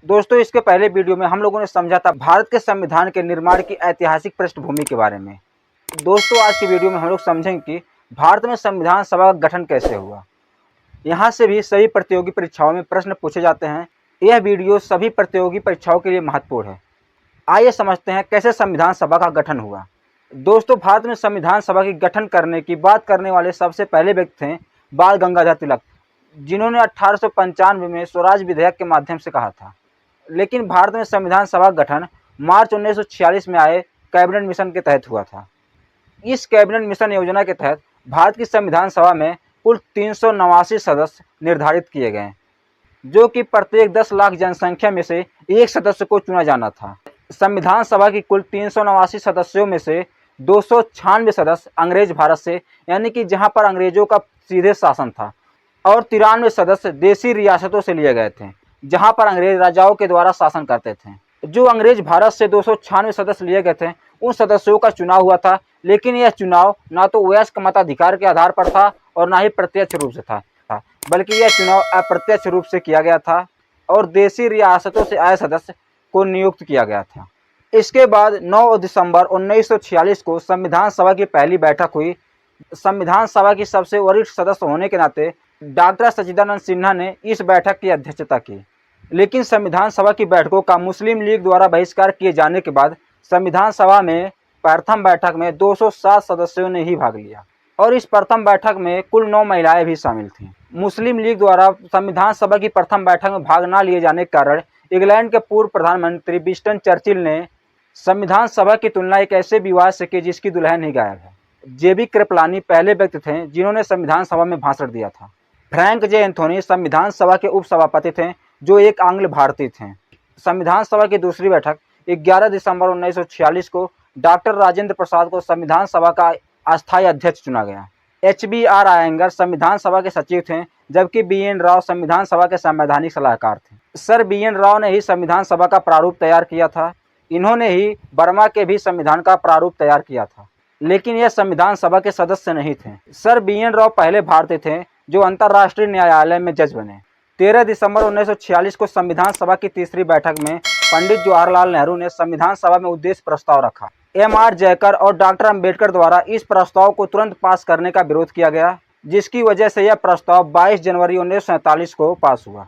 दोस्तों, इसके पहले वीडियो में हम लोगों ने समझा था भारत के संविधान के निर्माण की ऐतिहासिक पृष्ठभूमि के बारे में। दोस्तों, आज की वीडियो में हम लोग समझेंगे कि भारत में संविधान सभा का गठन कैसे हुआ। यहाँ से भी सभी प्रतियोगी परीक्षाओं में प्रश्न पूछे जाते हैं। यह वीडियो सभी प्रतियोगी परीक्षाओं के लिए महत्वपूर्ण है। आइए समझते हैं कैसे संविधान सभा का गठन हुआ। दोस्तों, भारत में संविधान सभा की गठन करने की बात करने वाले सबसे पहले व्यक्ति थे बाल गंगाधर तिलक, जिन्होंने 1895 में स्वराज विधेयक के माध्यम से कहा था। लेकिन भारत में संविधान सभा का गठन मार्च 1946 में आए कैबिनेट मिशन के तहत हुआ था। इस कैबिनेट मिशन योजना के तहत भारत की संविधान सभा में कुल 389 सदस्य निर्धारित किए गए, जो कि प्रत्येक 10 लाख जनसंख्या में से एक सदस्य को चुना जाना था। संविधान सभा की कुल 389 सदस्यों में से 296 सदस्य अंग्रेज भारत से, यानी कि जहां पर अंग्रेजों का सीधे शासन था, और 93 सदस्य देशी रियासतों से लिए गए थे, जहां पर अंग्रेज राजाओं के द्वारा शासन करते थे। जो अंग्रेज भारत से 296 सदस्य लिए गए थे, उन सदस्यों का चुनाव हुआ था। लेकिन यह चुनाव ना तो वयस्क मताधिकार के आधार पर था और ना ही प्रत्यक्ष रूप से था, बल्कि यह चुनाव अप्रत्यक्ष रूप से किया गया था और देशी रियासतों से आए सदस्य को नियुक्त किया गया था। इसके बाद 9 दिसंबर 1946 को संविधान सभा की पहली बैठक हुई। संविधान सभा की सबसे वरिष्ठ सदस्य होने के नाते डॉक्टर सच्चिदानंद सिन्हा ने इस बैठक की अध्यक्षता की। लेकिन संविधान सभा की बैठकों का मुस्लिम लीग द्वारा बहिष्कार किए जाने के बाद संविधान सभा में प्रथम बैठक में 207 सदस्यों ने ही भाग लिया, और इस प्रथम बैठक में कुल 9 महिलाएं भी शामिल थीं। मुस्लिम लीग द्वारा संविधान सभा की प्रथम बैठक में भाग न लिए जाने के कारण इंग्लैंड के पूर्व प्रधानमंत्री विंस्टन चर्चिल ने संविधान सभा की तुलना एक ऐसे विवाह से की जिसकी दुल्हन ही गायब है। जेबी कृपलानी पहले व्यक्ति थे जिन्होंने संविधान सभा में भाषण दिया था। फ्रैंक जे एंथोनी संविधान सभा के उपसभापति थे, जो एक आंग्ल भारतीय थे। संविधान सभा की दूसरी बैठक 11 दिसंबर 1946 को डॉक्टर राजेंद्र प्रसाद को संविधान सभा का अस्थायी अध्यक्ष चुना गया। HBR आयंगर संविधान सभा के सचिव थे, जबकि BN राव संविधान सभा के संवैधानिक सलाहकार थे। सर BN राव ने ही संविधान सभा का प्रारूप तैयार किया था। इन्होंने ही बर्मा के भी संविधान का प्रारूप तैयार किया था, लेकिन यह संविधान सभा के सदस्य नहीं थे। सर BN राव पहले भारतीय थे जो अंतर्राष्ट्रीय न्यायालय में जज बने। 13 दिसंबर 1946 को संविधान सभा की तीसरी बैठक में पंडित जवाहरलाल नेहरू ने संविधान सभा में उद्देश्य प्रस्ताव रखा। MR जयकर और डॉक्टर अंबेडकर द्वारा इस प्रस्ताव को तुरंत पास करने का विरोध किया गया, जिसकी वजह से यह प्रस्ताव 22 जनवरी 1947 को पास हुआ।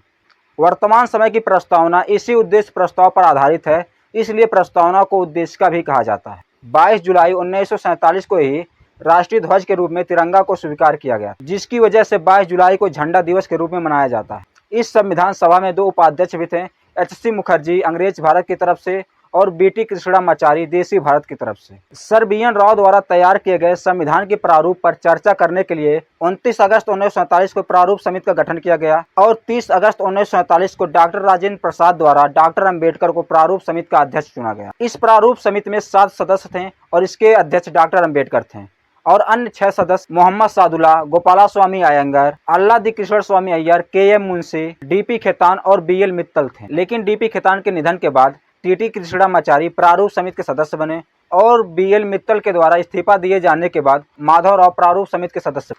वर्तमान समय की प्रस्तावना इसी उद्देश्य प्रस्ताव पर आधारित है, इसलिए प्रस्तावना को उद्देशिका भी कहा जाता है। 22 जुलाई 1947 को ही राष्ट्रीय ध्वज के रूप में तिरंगा को स्वीकार किया गया, जिसकी वजह से 22 जुलाई को झंडा दिवस के रूप में मनाया जाता है। इस संविधान सभा में 2 उपाध्यक्ष भी थे, HC मुखर्जी अंग्रेज भारत की तरफ से और BT कृष्णामाचारी देशी भारत की तरफ से। सर BN राव द्वारा तैयार किए गए संविधान के प्रारूप पर चर्चा करने के लिए 29 अगस्त 1947 को प्रारूप समिति का गठन किया गया, और 30 अगस्त 1947 को डॉक्टर राजेंद्र प्रसाद द्वारा डॉक्टर अंबेडकर को प्रारूप समिति का अध्यक्ष चुना गया। इस प्रारूप समिति में 7 सदस्य थे और इसके अध्यक्ष डॉक्टर अंबेडकर थे, और अन्य 6 सदस्य मोहम्मद सादुल्ला, गोपाला स्वामी अयंगर, अल्लादी कृष्ण स्वामी अय्यर, KM मुंशी, DP खेतान और BL मित्तल थे। लेकिन DP खेतान के निधन के बाद TT कृष्णामाचारी प्रारूप समिति के सदस्य बने, और BL मित्तल के द्वारा इस्तीफा दिए जाने के बाद माधवराव प्रारूप समिति के सदस्य।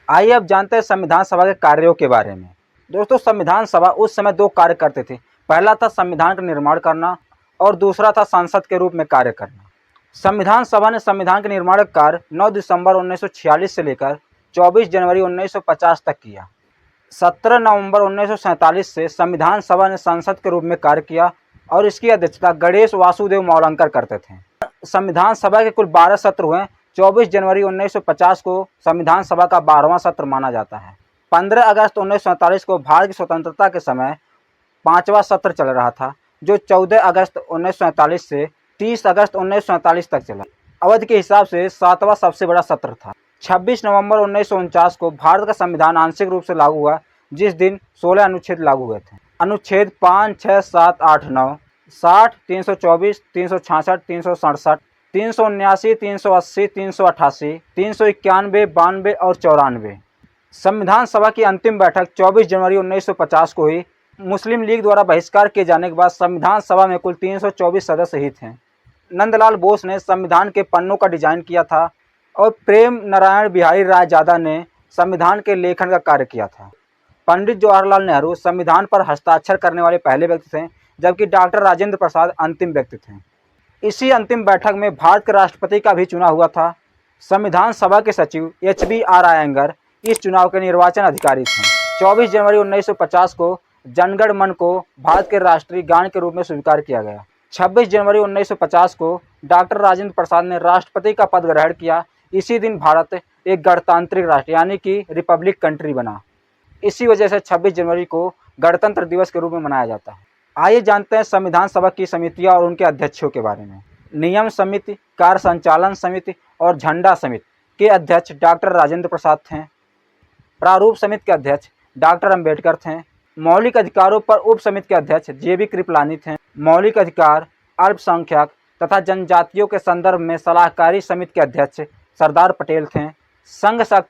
आइए अब जानते हैं संविधान सभा के कार्यों के बारे में। दोस्तों, संविधान सभा उस समय 2 कार्य करते थे। पहला था संविधान का निर्माण करना और दूसरा था संसद के रूप में कार्य करना। संविधान सभा ने संविधान के निर्माण का कार्य 9 दिसंबर 1946 से लेकर 24 जनवरी 1950 तक किया। 17 नवंबर 1947 से संविधान सभा ने संसद के रूप में कार्य किया, और इसकी अध्यक्षता गणेश वासुदेव मौलंकर करते थे। संविधान सभा के कुल 12 सत्र हुए। 24 जनवरी 1950 को संविधान सभा का 12वां सत्र माना जाता है। 15 अगस्त 1947 को भारत की स्वतंत्रता के समय 5वां सत्र चल रहा था, जो 14 अगस्त 1947 से 30 अगस्त 1947 तक चला। अवधि के हिसाब से 7वां सबसे बड़ा सत्र था। 26 नवंबर 1949 को भारत का संविधान आंशिक रूप से लागू हुआ, जिस दिन 16 अनुच्छेद लागू हुए थे। अनुच्छेद 5, 6, 7, 8, 9, 60, 324, 366, 367, 379, 380, 388, 391, 92 और 94। संविधान सभा की अंतिम बैठक 24 जनवरी 1950 को हुई। मुस्लिम लीग द्वारा बहिष्कार किए जाने के बाद संविधान सभा में कुल 324 सदस्य ही थे। नंदलाल बोस ने संविधान के पन्नों का डिजाइन किया था, और प्रेम नारायण बिहारी रायजादा ने संविधान के लेखन का कार्य किया था। पंडित जवाहरलाल नेहरू संविधान पर हस्ताक्षर करने वाले पहले व्यक्ति थे, जबकि डॉक्टर राजेंद्र प्रसाद अंतिम व्यक्ति थे। इसी अंतिम बैठक में भारत के राष्ट्रपति का भी चुनाव हुआ था। संविधान सभा के सचिव HBR अयंगर इस चुनाव के निर्वाचन अधिकारी थे। 24 जनवरी 1950 को जनगण मन को भारत के राष्ट्रीय गान के रूप में स्वीकार किया गया। 26 जनवरी 1950 को डॉक्टर राजेंद्र प्रसाद ने राष्ट्रपति का पद ग्रहण किया। इसी दिन भारत एक गणतांत्रिक राष्ट्र यानी कि रिपब्लिक कंट्री बना। इसी वजह से 26 जनवरी को गणतंत्र दिवस के रूप में मनाया जाता है। आइए जानते हैं संविधान सभा की समितियां और उनके अध्यक्षों के बारे में। नियम समिति, कार्य संचालन समिति और झंडा समिति के अध्यक्ष डॉक्टर राजेंद्र प्रसाद थे। प्रारूप समिति के अध्यक्ष डॉक्टर अंबेडकर थे। मौलिक अधिकारों पर उप समिति के अध्यक्ष JB कृपलानी थे। मौलिक अधिकार, अल्पसंख्यक तथा जनजातियों के संदर्भ में सलाहकारी समिति के अध्यक्ष सरदार पटेल थे। संघ शक्ति